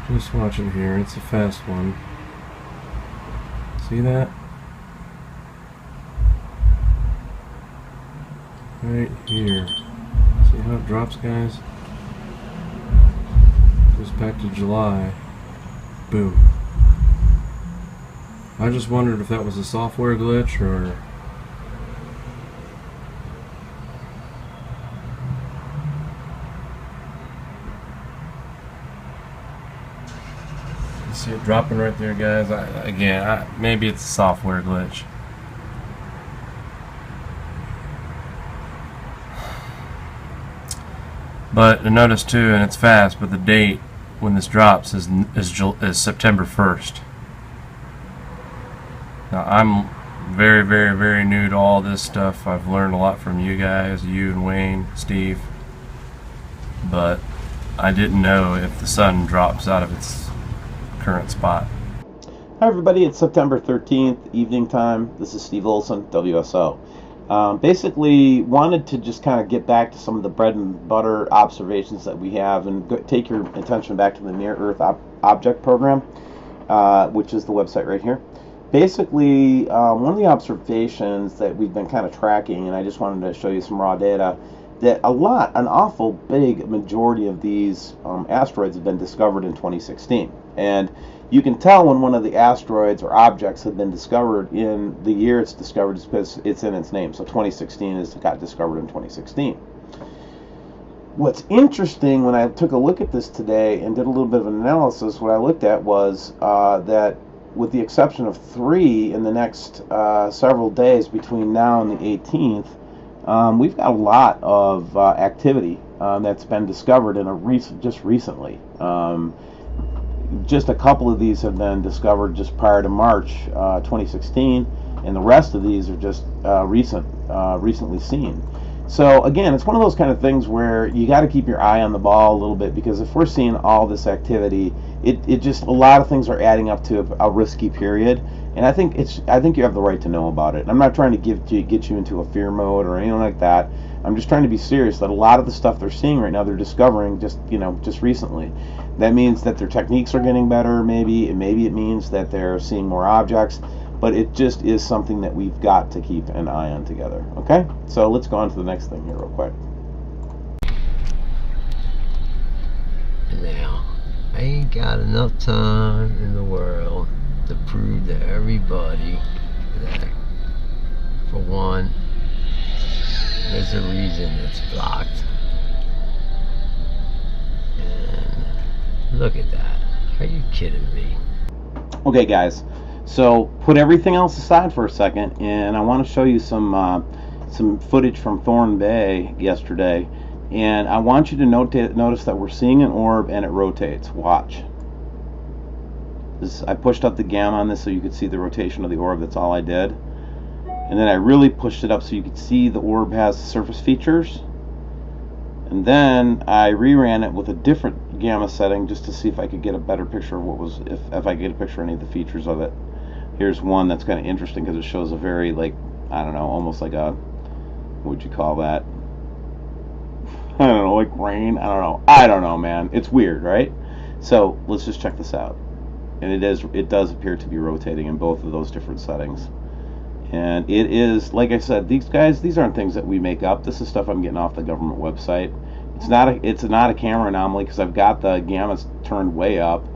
Just watching here. It's a fast one. See that? Right here. See how it drops, guys? Goes back to July. Boom. I just wondered if that was a software glitch or... See it dropping right there, guys. Maybe it's a software glitch. But notice too, and it's fast, but the date when this drops is September 1st. Now I'm very, very, very new to all this stuff. I've learned a lot from you guys, you and Wayne, Steve. But I didn't know if the sun drops out of its current spot. Hi everybody, it's September 13th, evening time. This is Steve Olson, WSO. Basically wanted to just kind of get back to some of the bread and butter observations that we have and take your attention back to the Near Earth Object Program, which is the website right here. Basically, one of the observations that we've been kind of tracking, and I just wanted to show you some raw data, that an awful big majority of these asteroids have been discovered in 2016. And you can tell when one of the asteroids or objects have been discovered in the year it's discovered is because it's in its name. So 2016 got discovered in 2016. What's interesting when I took a look at this today and did a little bit of an analysis, what I looked at was that with the exception of 3 in the next several days between now and the 18th, we've got a lot of activity that's been discovered just recently. Just a couple of these have been discovered just prior to March 2016, and the rest of these are just recently seen. So again, it's one of those kind of things where you got to keep your eye on the ball a little bit, because if we're seeing all this activity, it just, a lot of things are adding up to a risky period. And I think you have the right to know about it. I'm not trying to get you into a fear mode or anything like that. I'm just trying to be serious that a lot of the stuff they're seeing right now, they're discovering just recently. That means that their techniques are getting better, maybe it means that they're seeing more objects, but it just is something that we've got to keep an eye on together. Okay? So let's go on to the next thing here real quick. Now, I ain't got enough time in the world to prove to everybody that, for one, there's a reason it's blocked. And look at that. Are you kidding me? Okay, guys. So put everything else aside for a second, and I want to show you some footage from Thorn Bay yesterday. And I want you to notice that we're seeing an orb and it rotates. Watch. I pushed up the gamma on this so you could see the rotation of the orb. That's all I did. And then I really pushed it up so you could see the orb has surface features. And then I reran it with a different gamma setting just to see if I could get a better picture of what was, if I could get a picture of any of the features of it. Here's one that's kind of interesting because it shows a very, like, I don't know, almost like a, what would you call that? I don't know, like rain? I don't know, man. It's weird, right? So let's just check this out. And it does appear to be rotating in both of those different settings. And it is, like I said, these aren't things that we make up. This is stuff I'm getting off the government website. It's not a camera anomaly because I've got the gammas turned way up.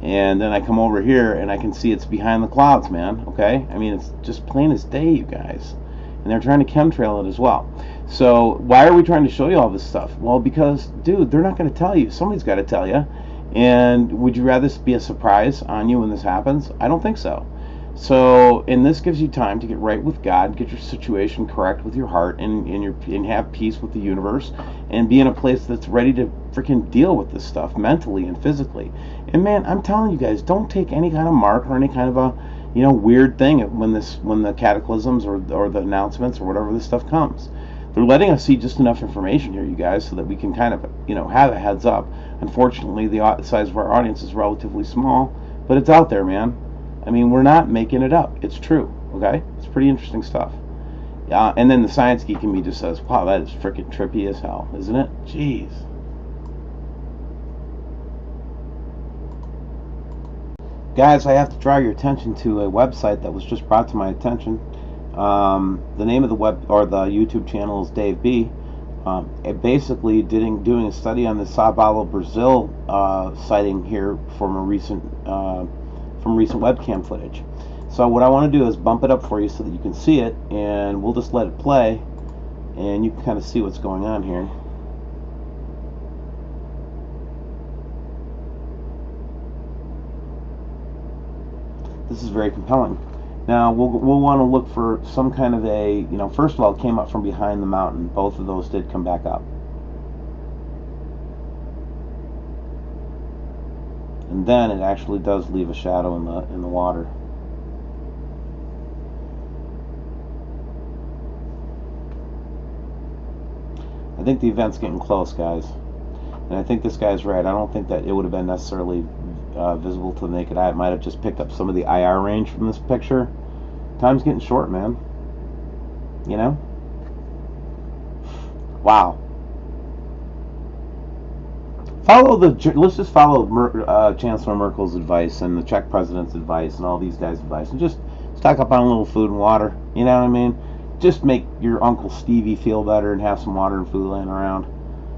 And then I come over here and I can see it's behind the clouds, man. Okay? I mean, it's just plain as day, you guys. And they're trying to chemtrail it as well. So why are we trying to show you all this stuff? Well, because, dude, they're not going to tell you. Somebody's got to tell you. And would you rather this be a surprise on you when this happens? I don't think so. So, and this gives you time to get right with God, get your situation correct with your heart, and have peace with the universe, and be in a place that's ready to freaking deal with this stuff mentally and physically. And man, I'm telling you guys, don't take any kind of mark or any kind of a weird thing when the cataclysms or the announcements or whatever this stuff comes. They're letting us see just enough information here, you guys, so that we can kind of have a heads up. Unfortunately, the size of our audience is relatively small, but it's out there, man. I mean, we're not making it up. It's true, okay? It's pretty interesting stuff. And then the science geek in me just says, wow, that is freaking trippy as hell, isn't it? Jeez. Guys, I have to draw your attention to a website that was just brought to my attention. The name of the web or the YouTube channel is Dave B. Basically doing a study on the Sao Paulo, Brazil sighting here from recent webcam footage. So what I want to do is bump it up for you so that you can see it, and we'll just let it play, and you can kind of see what's going on here. This is very compelling. Now we'll want to look for some kind of a, first of all, it came up from behind the mountain. Both of those did come back up. And then it actually does leave a shadow in the water. I think the event's getting close, guys. And I think this guy's right. I don't think that it would have been necessarily visible to the naked eye. It might have just picked up some of the IR range from this picture. Time's getting short, man. You know? Wow. Let's just follow Chancellor Merkel's advice and the Czech president's advice and all these guys' advice, and just stock up on a little food and water. You know what I mean? Just make your Uncle Stevie feel better and have some water and food laying around.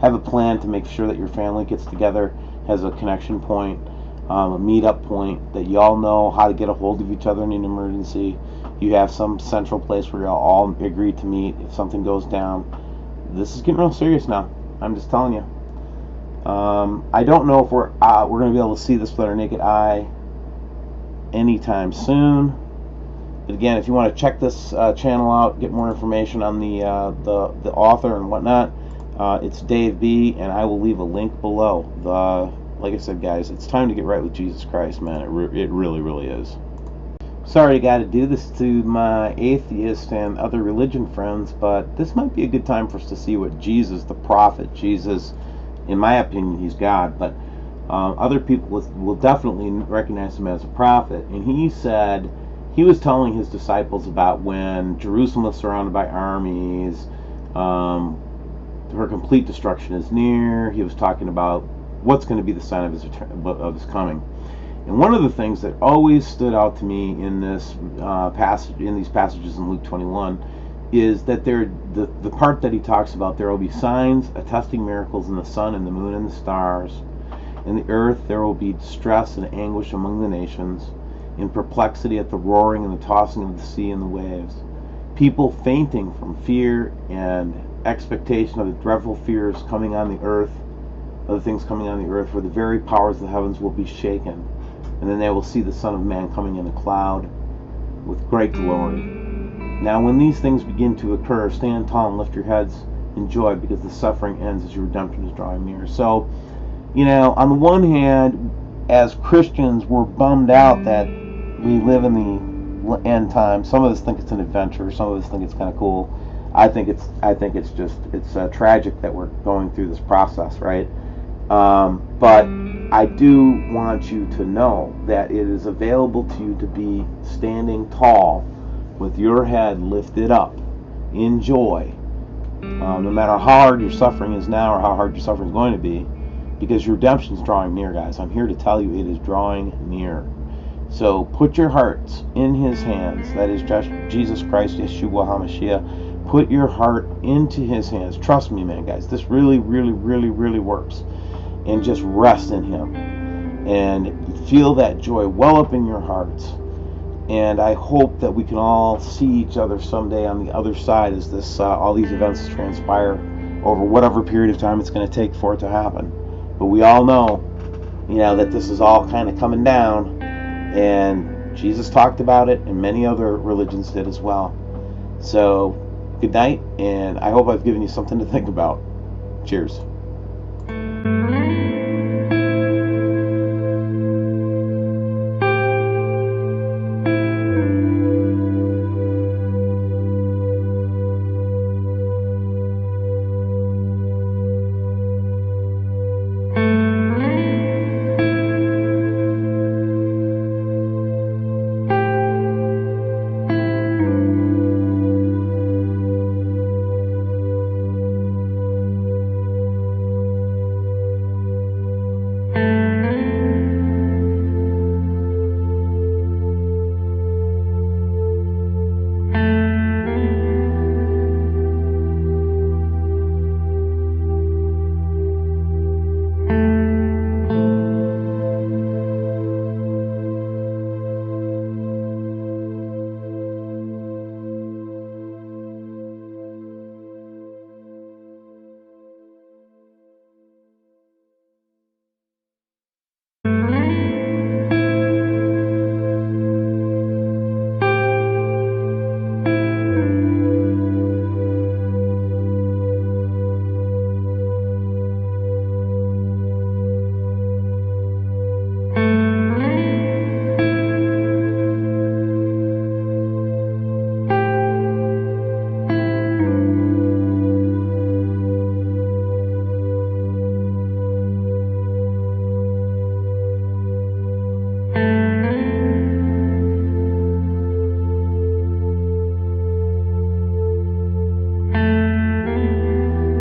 Have a plan to make sure that your family gets together, has a connection point, a meet-up point, that you all know how to get a hold of each other in an emergency. You have some central place where you all agree to meet if something goes down. This is getting real serious now. I'm just telling you. I don't know if we're going to be able to see this with our naked eye anytime soon. But again, if you want to check this channel out, get more information on the author and whatnot, it's Dave B, and I will leave a link below. Like I said, guys, it's time to get right with Jesus Christ, man. It really, really is. Sorry I got to do this to my atheist and other religion friends, but this might be a good time for us to see what Jesus, the prophet, Jesus, in my opinion, he's God, but other people will definitely recognize him as a prophet. And he said, he was telling his disciples about when Jerusalem was surrounded by armies, her complete destruction is near. He was talking about what's going to be the sign of his coming. And one of the things that always stood out to me in this these passages in Luke 21, is that the part that he talks about, there will be signs attesting miracles in the sun and the moon and the stars. In the earth there will be distress and anguish among the nations, in perplexity at the roaring and the tossing of the sea and the waves. People fainting from fear and expectation of the dreadful fears coming on the earth, other things coming on the earth, for the very powers of the heavens will be shaken. And then they will see the Son of Man coming in a cloud with great glory. Now when these things begin to occur, stand tall and lift your heads in joy, because the suffering ends as your redemption is drawing near. So, on the one hand, as Christians, we're bummed out that we live in the end time. Some of us think it's an adventure. Some of us think it's kind of cool. I think it's tragic that we're going through this process, right? But I do want you to know that it is available to you to be standing tall with your head lifted up in joy, no matter how hard your suffering is now or how hard your suffering is going to be, because your redemption is drawing near, guys. I'm here to tell you it is drawing near. So put your hearts in his hands. That is Jesus Christ, Yeshua HaMashiach. Put your heart into his hands. Trust me, man, guys. This really, really, really, really works. And just rest in him. And feel that joy well up in your hearts. And I hope that we can all see each other someday on the other side as this all these events transpire over whatever period of time it's going to take for it to happen. But we all know, that this is all kind of coming down. And Jesus talked about it, and many other religions did as well. So, good night, and I hope I've given you something to think about. Cheers.